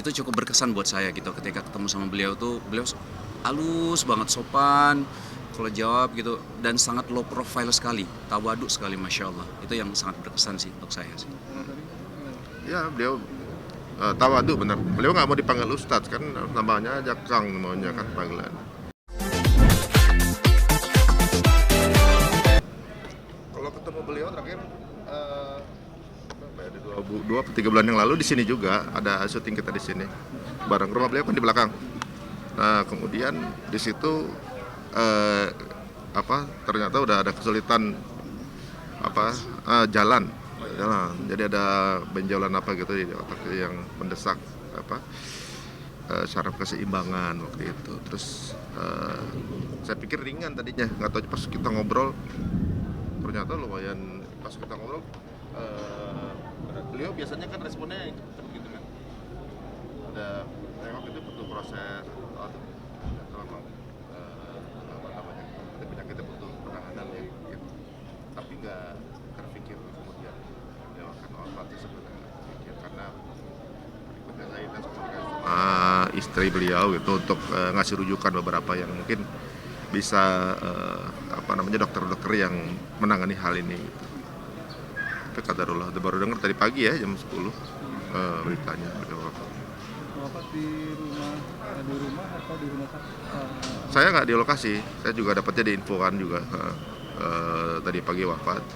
itu cukup berkesan buat saya gitu. Ketika ketemu sama beliau tuh, beliau halus banget, sopan kalau jawab gitu, dan sangat low profile sekali, tawaduk sekali, masya Allah. Itu yang sangat berkesan sih untuk saya sih. Ya beliau tawadu benar. Beliau nggak mau dipanggil Ustadz kan, namanya aja Kang maunya kan panggilan. Kalau ketemu beliau terakhir ada 2 atau 3 bulan yang lalu di sini juga ada syuting kita di sini. Bareng rumah beliau kan di belakang. Nah kemudian di situ ternyata udah ada kesulitan jalan. Jadi ada benjolan gitu di otak yang mendesak saraf keseimbangan waktu itu. Terus saya pikir ringan tadinya, nggak tahu pas kita ngobrol ternyata lumayan. Pas kita ngobrol beliau biasanya kan responnya cepet gitu kan, ada tengok itu butuh proses atau memang ada penyakitnya butuh penanganan ya gitu. Tapi nggak terpikir kemudian ya akan wafat sebenarnya pikir karena berikutnya saya dan sama istri beliau gitu untuk ngasih rujukan beberapa yang mungkin bisa dokter-dokter yang menangani hal ini gitu. Tapi kadarullah, baru dengar tadi pagi ya jam 10 beritanya beliau wafat. Wafat di rumah atau di rumah sakit? Saya nggak di lokasi, saya juga dapatnya di infokan juga tadi pagi wafat.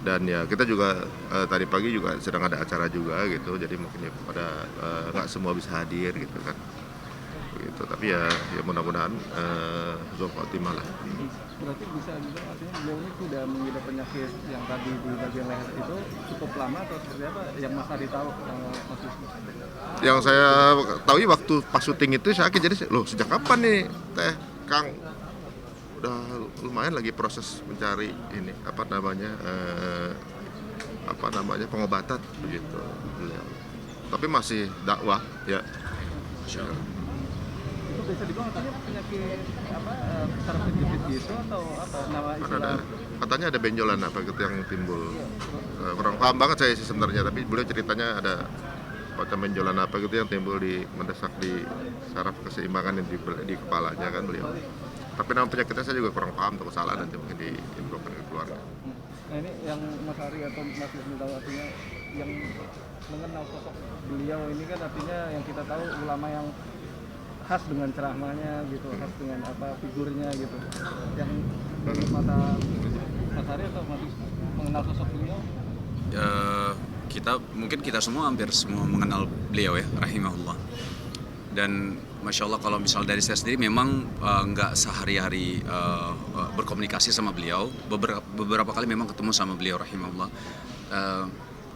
Dan ya kita juga tadi pagi juga sedang ada acara juga gitu, jadi mungkin ya pada nggak semua bisa hadir gitu kan, gitu. Tapi ya mudah-mudahan husnul khotimah lah. Berarti bisa juga artinya beliau ini sudah mengidap penyakit yang tadi di bagian leher itu cukup lama atau seperti apa yang Mas Ari tahu Mas Wisnu? Yang saya tahu waktu pas syuting itu saya jadi loh sejak kapan nih Kang? Udah lumayan lagi proses mencari ini pengobatan begitu beliau. Tapi masih dakwah ya. Itu bisa dibilang artinya penyakit saraf kejepit gitu atau apa nama istilah? Katanya ada benjolan gitu yang timbul. Kurang paham banget saya sih sebenarnya, tapi beliau ceritanya ada macam benjolan gitu yang timbul di mendesak di saraf keseimbangan yang di kepalanya kan beliau. Tapi nama penyakitnya saya juga kurang paham, atau salah nanti mungkin diinfokan ke keluarga. Nah ini yang Mas Ari atau Mas Wisnu tahu artinya yang mengenal sosok beliau ini kan artinya yang kita tahu ulama yang khas dengan ceramahnya gitu, khas dengan figurnya gitu. Yang dari mata Mas Ari atau Mas Wisnu mengenal sosok beliau? Kita semua hampir semua mengenal beliau ya, rahimahullah. Dan masya Allah kalau misal dari saya sendiri memang nggak sehari-hari berkomunikasi sama beliau. Beberapa kali memang ketemu sama beliau rahimahullah.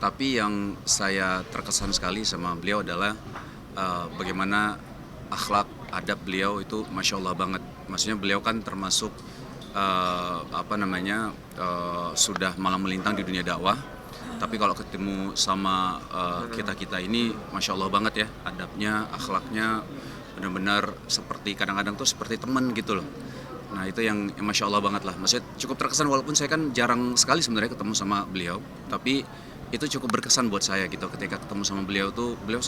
Tapi yang saya terkesan sekali sama beliau adalah bagaimana akhlak adab beliau itu masya Allah banget. Maksudnya beliau kan termasuk sudah malang melintang di dunia dakwah. Tapi kalau ketemu sama kita ini masya Allah banget ya, adabnya, akhlaknya benar-benar seperti kadang-kadang tuh seperti teman gitu loh. Nah itu yang masya Allah banget lah. Maksudnya cukup terkesan walaupun saya kan jarang sekali sebenarnya ketemu sama beliau. Tapi itu cukup berkesan buat saya gitu. Ketika ketemu sama beliau tuh, beliau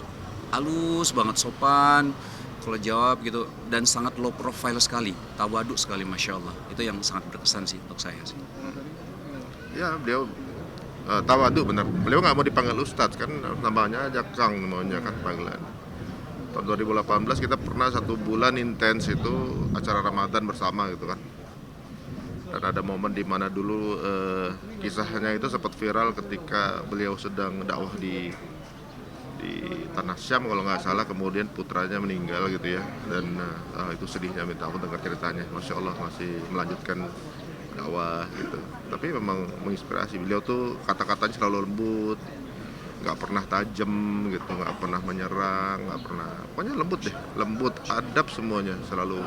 halus banget, sopan kalau jawab gitu, dan sangat low profile sekali, tawaduk sekali, masya Allah. Itu yang sangat berkesan sih untuk saya sih. Ya beliau tawadu benar. Beliau nggak mau dipanggil Ustadz kan, namanya aja Kang maunya kan panggilan. Tahun 2018 kita pernah 1 bulan intens itu acara Ramadan bersama gitu kan. Dan ada momen di mana dulu kisahnya itu sempat viral ketika beliau sedang dakwah di Tanah Syam kalau nggak salah, kemudian putranya meninggal gitu ya. Dan itu sedihnya minta ampun dengar ceritanya. Masya Allah masih melanjutkan dakwah gitu. Tapi memang menginspirasi. Beliau tuh kata-katanya selalu lembut, nggak pernah tajam gitu, nggak pernah menyerang, nggak pernah, pokoknya lembut deh, lembut, adab semuanya, selalu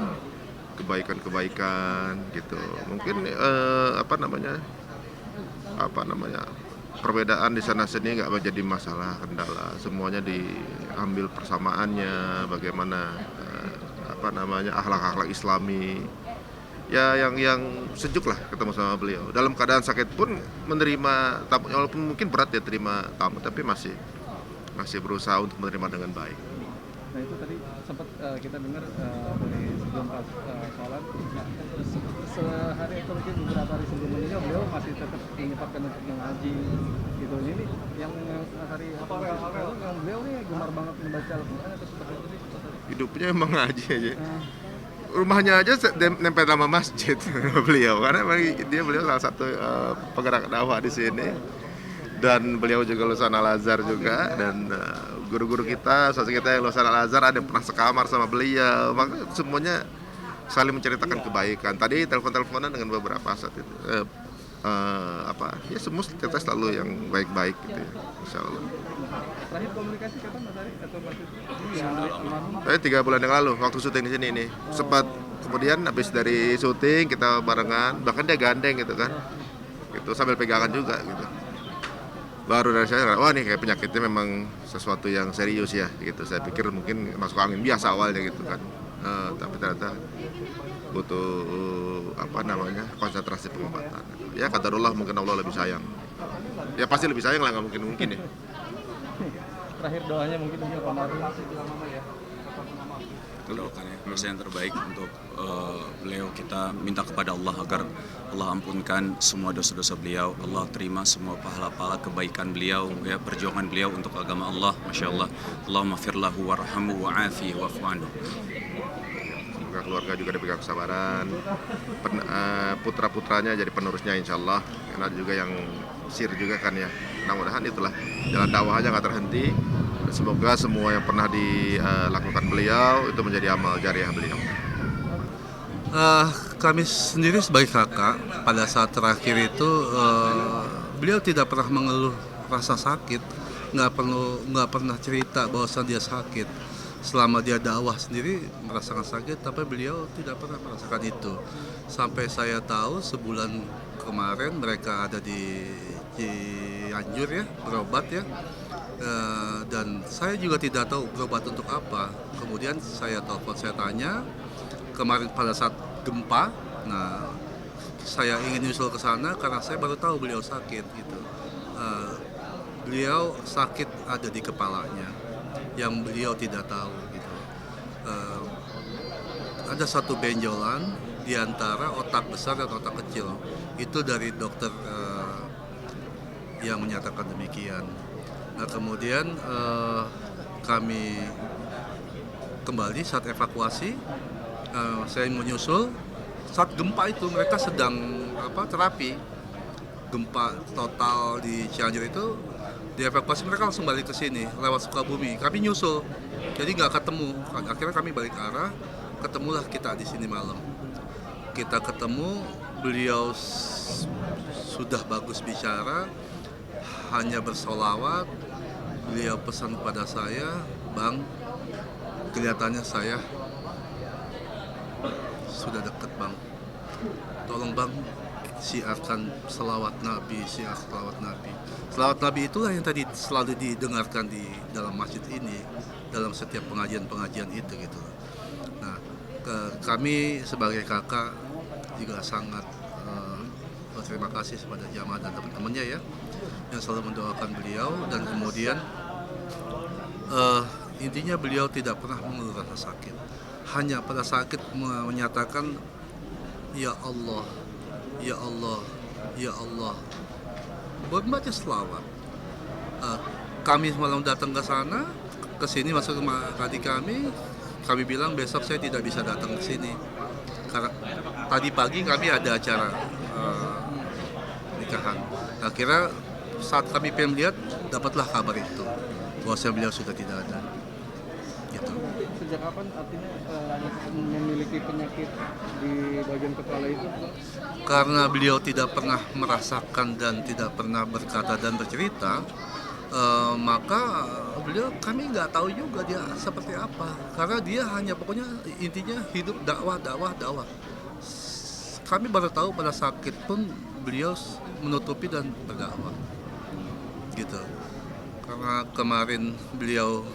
kebaikan gitu. Mungkin perbedaan di sana sini nggak menjadi masalah, kendala, semuanya diambil persamaannya, bagaimana akhlak-akhlak Islami. Ya yang sejuk lah ketemu sama beliau. Dalam keadaan sakit pun menerima tamu, walaupun mungkin berat ya terima tamu, tapi masih berusaha untuk menerima dengan baik. Nah itu tadi sempat kita dengar dari sebelum pas sholat, nah, sehari atau mungkin beberapa hari sebelumnya beliau masih tetap menyempatkan untuk mengaji gitu. Ini yang hari apa yang beliau nih gemar banget membaca Al-Quran atau seperti itu sih? Hidupnya emang ngaji aja. Nah, Rumahnya aja nempel sama masjid beliau, karena beliau salah satu penggerak dakwah di sini, dan beliau juga lulusan Al-Azhar juga, dan guru-guru kita, ustaz kita yang lulusan Al-Azhar ada yang pernah sekamar sama beliau, maka semuanya saling menceritakan kebaikan. Tadi telepon-teleponan dengan beberapa saat itu ya semua kita selalu yang baik-baik gitu ya, insya Allah. terakhir komunikasi kapan Mas Ari atau Mas Yusuf? Iya, almarhum. Saya 3 bulan yang lalu waktu syuting di sini ini sempat, kemudian habis dari syuting kita barengan, bahkan dia gandeng gitu kan, gitu sambil pegangan juga gitu. Baru dari saya, wah nih kayak penyakitnya memang sesuatu yang serius ya gitu. Saya pikir mungkin masuk angin biasa awalnya gitu kan, tapi ternyata butuh konsentrasi pengobatan. Ya qadarullah, mungkin Allah lebih sayang. Ya pasti lebih sayang lah, nggak mungkin ya. Terakhir doanya mungkin untuk almarhum. Doakan ya, doa yang terbaik untuk beliau. Kita minta kepada Allah agar Allah ampunkan semua dosa-dosa beliau, Allah terima semua pahala-pahala kebaikan beliau, ya, perjuangan beliau untuk agama Allah. Masya Allah, Allahumma firlahu warhamhu wa'afihi wa'fu anhu. Semoga keluarga juga diberikan kesabaran, putra-putranya jadi penerusnya insya Allah. Karena ada juga yang sir juga kan ya. Mudah-mudahan itulah jalan dakwahnya nggak terhenti. Semoga semua yang pernah dilakukan beliau itu menjadi amal jariah beliau. Kami sendiri sebagai kakak pada saat terakhir itu beliau tidak pernah mengeluh rasa sakit, nggak pernah cerita bahwa dia sakit. Selama dia dakwah sendiri merasakan sakit, tapi beliau tidak pernah merasakan itu. Sampai saya tahu sebulan kemarin mereka ada di Cianjur ya, berobat ya. Dan saya juga tidak tahu berobat untuk apa. Kemudian saya telepon, saya tanya kemarin pada saat gempa. Nah, saya ingin nyusul ke sana karena saya baru tahu beliau sakit gitu. Beliau sakit ada di kepalanya, yang beliau tidak tahu gitu. Ada satu benjolan di antara otak besar dan otak kecil. Itu dari dokter yang menyatakan demikian. Nah, kemudian kami kembali saat evakuasi, saya menyusul. Saat gempa itu mereka sedang terapi. Gempa total di Cianjur itu, dievakuasi mereka langsung balik ke sini lewat Sukabumi. Kami nyusul, jadi nggak ketemu. Akhirnya kami balik arah, ketemulah kita di sini malam. Kita ketemu, beliau sudah bagus bicara, hanya bersolawat. Beliau pesan kepada saya, Bang, kelihatannya saya sudah dekat, Bang. Tolong Bang, siarkan selawat Nabi, selawat Nabi. Selawat Nabi itulah yang tadi selalu didengarkan di dalam masjid ini, dalam setiap pengajian-pengajian itu gitu. Nah, kami sebagai kakak juga sangat berterima kasih kepada jamaah dan teman-temannya ya, yang selalu mendoakan beliau. Dan kemudian intinya beliau tidak pernah mengeluh rasa sakit. Hanya pada sakit menyatakan, Ya Allah, Ya Allah, Ya Allah, buat baca selawat. Kami malam datang ke sana, ke sini masuk rumah adik kami bilang besok saya tidak bisa datang ke sini karena tadi pagi kami ada acara nikahan. Akhirnya saat kami pengen lihat, dapatlah kabar itu bahwa beliau sudah tidak ada. Gitu. Sejak kapan artinya memiliki penyakit di bagian kepala itu? Karena beliau tidak pernah merasakan dan tidak pernah berkata dan bercerita, maka kami nggak tahu juga dia seperti apa. Karena dia hanya pokoknya intinya hidup dakwah. Kami baru tahu pada sakit pun beliau menutupi dan berdakwah. Gitu. Karena kemarin beliau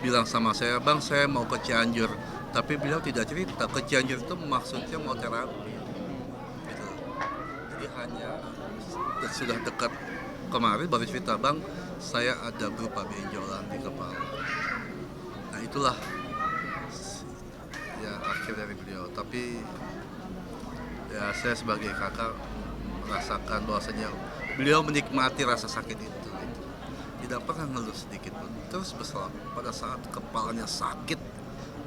bilang sama saya, Bang, saya mau ke Cianjur, tapi beliau tidak cerita ke Cianjur itu maksudnya mau terapi gitu. Jadi hanya sudah dekat kemarin baru cerita, Bang, saya ada berupa benjolan di kepala. Nah itulah ya akhir dari beliau. Tapi ya saya sebagai kakak merasakan bahwasanya beliau menikmati rasa sakit itu. Tidak pernah ngeluh sedikit pun. Terus berselang pada saat kepalanya sakit,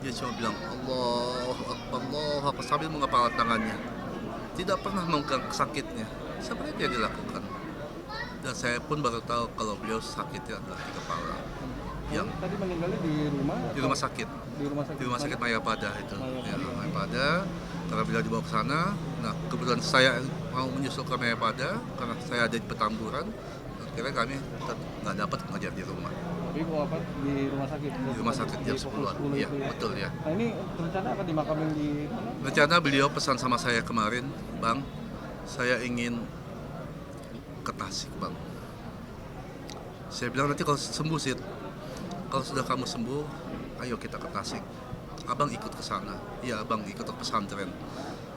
dia cuma bilang Allahu Akbar, Allahu Akbar sambil mengepal tangannya. Tidak pernah memegang sakitnya. Seperti itu yang dilakukan. Dan saya pun baru tahu kalau beliau sakitnya adalah di kepala. Yang Tadi meninggalnya di rumah? di rumah sakit. Di rumah sakit. Di rumah sakit Mayapada itu. Mayapada. Ya, Mayapada. Karena beliau dibawa ke sana. Nah, kebetulan saya mau menyusul ke Mayapada karena saya ada di Petamburan. Akhirnya kami nggak dapat ngajar di rumah. Tapi wafat di rumah sakit. Di rumah sakit jam Di pukul 10-an. 10 Iya, itu ya. betul ya. Nah ini rencana akan dimakamin di mana? Rencana beliau pesan sama saya kemarin, Bang, saya ingin ke Tasik, Bang. Saya bilang nanti kalau sembuh sih, kalau sudah kamu sembuh, ayo kita ke Tasik. Abang ikut ke sana. Iya, Abang ikut ke pesantren.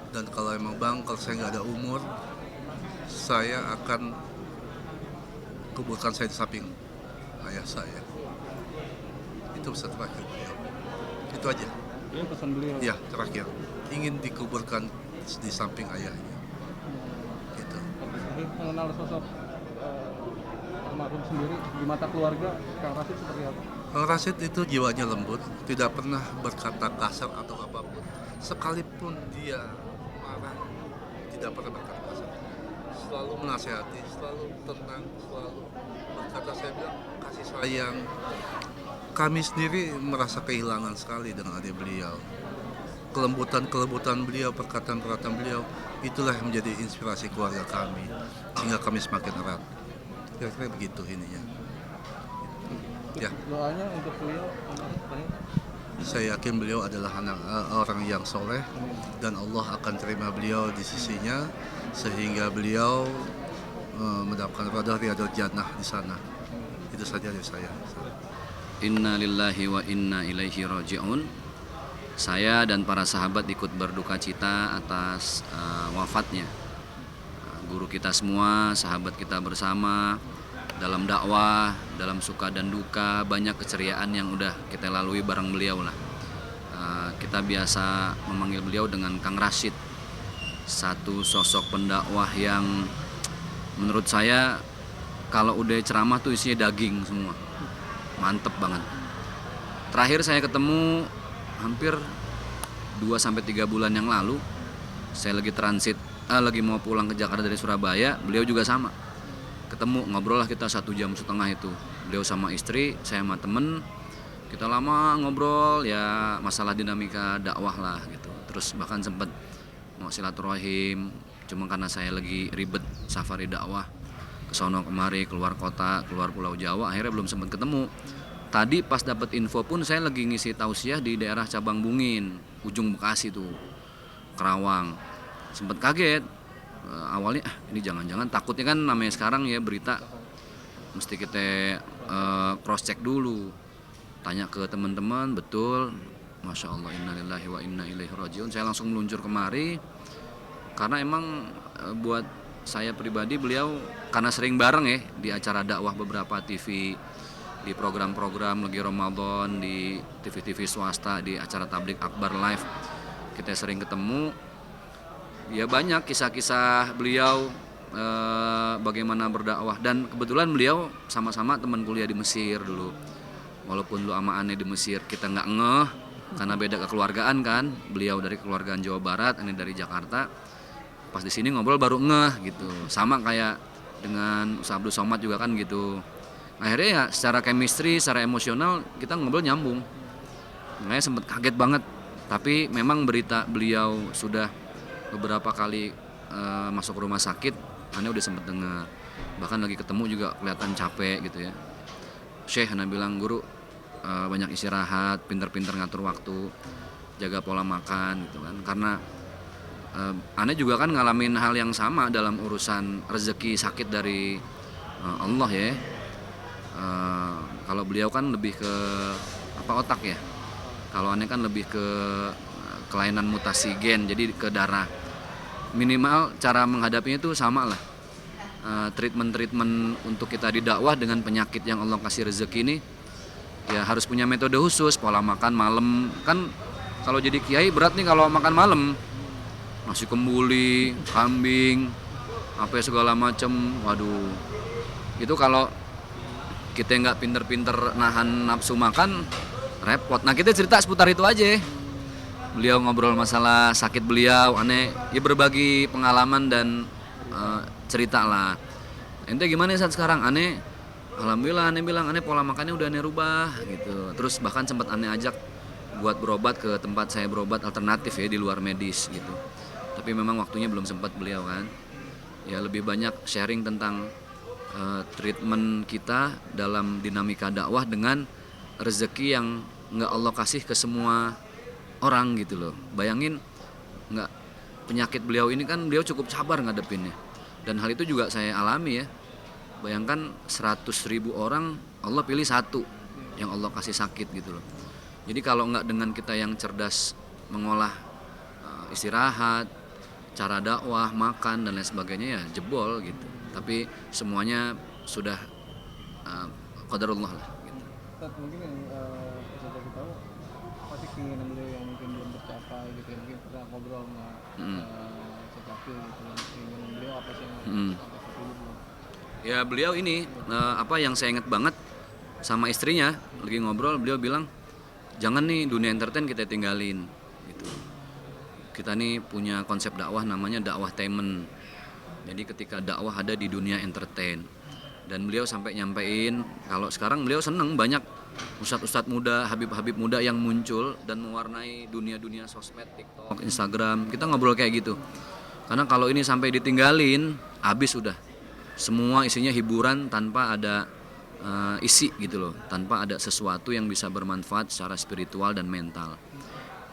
Dan kalau emang Bang, kalau saya nggak ada umur, saya akan kuburkan saya di samping ayah saya. Itu pesan terakhir beliau. Itu aja. Ini pesan beliau. Ya, terakhir. Ingin dikuburkan di samping ayahnya. Gitu. Tapi mengenal sosok almarhum sendiri di mata keluarga, Kang Rashid seperti apa? Kang Rashid itu jiwanya lembut, tidak pernah berkata kasar atau apapun. Sekalipun dia marah, tidak pernah berkata kasar. Selalu menasehati, selalu tenang, selalu berkata, saya bilang kasih sayang. Kami sendiri merasa kehilangan sekali dengan adik beliau. Kelembutan beliau, perkataan-perkataan beliau, itulah yang menjadi inspirasi keluarga kami, sehingga kami semakin erat. Kira-kira begitu ininya. Ya, Doanya untuk beliau, saya yakin beliau adalah orang yang soleh dan Allah akan terima beliau di sisinya sehingga beliau mendapatkan riyadul jannah di sana. Itu saja dari saya. Inna lillahi wa inna ilaihi raji'un. Saya dan para sahabat ikut berduka cita atas wafatnya guru kita semua, sahabat kita bersama dalam dakwah, dalam suka dan duka, banyak keceriaan yang udah kita lalui bareng beliau lah. Kita biasa memanggil beliau dengan Kang Rashid, satu sosok pendakwah yang menurut saya kalau udah ceramah tuh isinya daging semua, mantep banget. Terakhir saya ketemu hampir 2-3 bulan yang lalu, saya lagi transit, lagi mau pulang ke Jakarta dari Surabaya, beliau juga sama. Ketemu, ngobrol lah kita 1,5 jam itu. Beliau sama istri, saya sama temen, kita lama ngobrol ya masalah dinamika dakwah lah gitu. Terus bahkan sempet mau silaturahim, cuma karena saya lagi ribet safari dakwah ke sono kemari, keluar kota, keluar Pulau Jawa, akhirnya belum sempat ketemu. Tadi pas dapat info pun saya lagi ngisi tausiah di daerah Cabang Bungin, ujung Bekasi tuh, Kerawang. Sempet kaget. Awalnya ini jangan-jangan, takutnya kan namanya sekarang ya berita mesti kita cross check dulu, tanya ke teman-teman, betul, masya Allah, innalillahi wa inna ilaihi rajiun. Saya langsung meluncur kemari karena emang buat saya pribadi beliau karena sering bareng ya di acara dakwah beberapa TV, di program-program lagi Ramadan, di TV-TV swasta, di acara tablik akbar live, kita sering ketemu. Ya banyak kisah-kisah beliau bagaimana berdakwah, dan kebetulan beliau sama-sama teman kuliah di Mesir dulu. Walaupun lu sama aneh di Mesir kita nggak ngeh karena beda kekeluargaan kan, beliau dari kekeluargaan Jawa Barat, aneh dari Jakarta. Pas di sini ngobrol baru ngeh gitu, sama kayak dengan Ustaz Abdul Somad juga kan gitu. Akhirnya ya secara chemistry, secara emosional kita ngobrol nyambung. Makanya sempet kaget banget, tapi memang berita beliau sudah beberapa kali masuk rumah sakit, Anda udah sempet dengar. Bahkan lagi ketemu juga kelihatan capek gitu ya. Syekh Anda bilang, guru banyak istirahat, pinter-pinter ngatur waktu, jaga pola makan gitu kan. Karena Anda juga kan ngalamin hal yang sama dalam urusan rezeki sakit dari Allah ya. Kalau beliau kan lebih ke otak ya. Kalau Anda kan lebih ke kelainan mutasi gen, jadi ke darah. Minimal cara menghadapinya itu sama lah. Treatment untuk kita didakwah dengan penyakit yang Allah kasih rezeki ini ya harus punya metode khusus, pola makan malam. Kan kalau jadi kiai berat nih kalau makan malam. Nasi kembuli, kambing, apa ya segala macam. Waduh. Itu kalau kita nggak pinter-pinter nahan nafsu makan repot. Nah, kita cerita seputar itu aja. Beliau ngobrol masalah sakit beliau, aneh ya berbagi pengalaman dan cerita lah. Ente gimana saat sekarang? Aneh alhamdulillah, aneh bilang aneh pola makannya udah aneh rubah gitu. Terus bahkan sempat aneh ajak buat berobat ke tempat saya berobat alternatif ya di luar medis gitu. Tapi memang waktunya belum sempat beliau kan. Ya lebih banyak sharing tentang treatment kita dalam dinamika dakwah dengan rezeki yang nggak Allah kasih ke semua orang gitu loh. Bayangin nggak, penyakit beliau ini kan beliau cukup sabar ngadepinnya. Dan hal itu juga saya alami ya. Bayangkan 100.000 orang Allah pilih satu yang Allah kasih sakit gitu loh. Jadi kalau nggak dengan kita yang cerdas mengolah istirahat, cara dakwah, makan dan lain sebagainya ya jebol gitu. Tapi semuanya sudah qadarullah lah gitu. Ustadz, mungkin yang bisa kita tahu apa sih keinginan beliau yang mungkin belum tercapai gitu ya, mungkin pernah ngobrol sama Cekapil gitu kan, keinginan beliau apa sih yang sampai saat ini belum? Ya beliau ini apa yang saya ingat banget sama istrinya lagi ngobrol, beliau bilang jangan nih dunia entertain kita tinggalin gitu. Kita nih punya konsep dakwah namanya dakwah temen. Jadi ketika dakwah ada di dunia entertain. Dan beliau sampai nyampein kalau sekarang beliau seneng banyak ustadz-ustadz muda, habib-habib muda yang muncul dan mewarnai dunia-dunia sosmed, TikTok, Instagram. Kita ngobrol kayak gitu. Karena kalau ini sampai ditinggalin, habis udah. Semua isinya hiburan tanpa ada isi gitu loh, tanpa ada sesuatu yang bisa bermanfaat secara spiritual dan mental.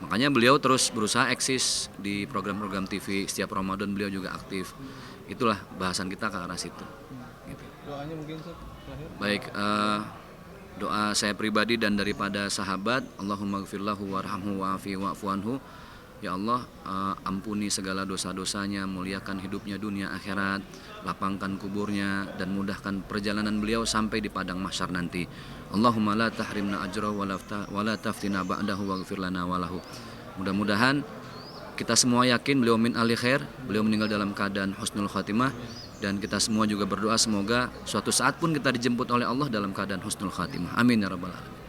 Makanya beliau terus berusaha eksis di program-program TV, setiap Ramadan beliau juga aktif. Itulah bahasan kita ke arah situ. Gitu. Doanya mungkin terakhir. Baik, doa saya pribadi dan daripada sahabat, Allahumma gfirlahu warhamhu wa'afi wa'fu anhu. Ya Allah, ampuni segala dosa-dosanya, muliakan hidupnya dunia akhirat, lapangkan kuburnya dan mudahkan perjalanan beliau sampai di padang mahsyar nanti. Allahumma la tahrimna ajrahu wa la taftina ba'dahu waghfir lana walahu. Mudah-mudahan kita semua yakin beliau min ahli khair, beliau meninggal dalam keadaan husnul khatimah, dan kita semua juga berdoa semoga suatu saat pun kita dijemput oleh Allah dalam keadaan husnul khatimah. Amin ya rabbal alamin.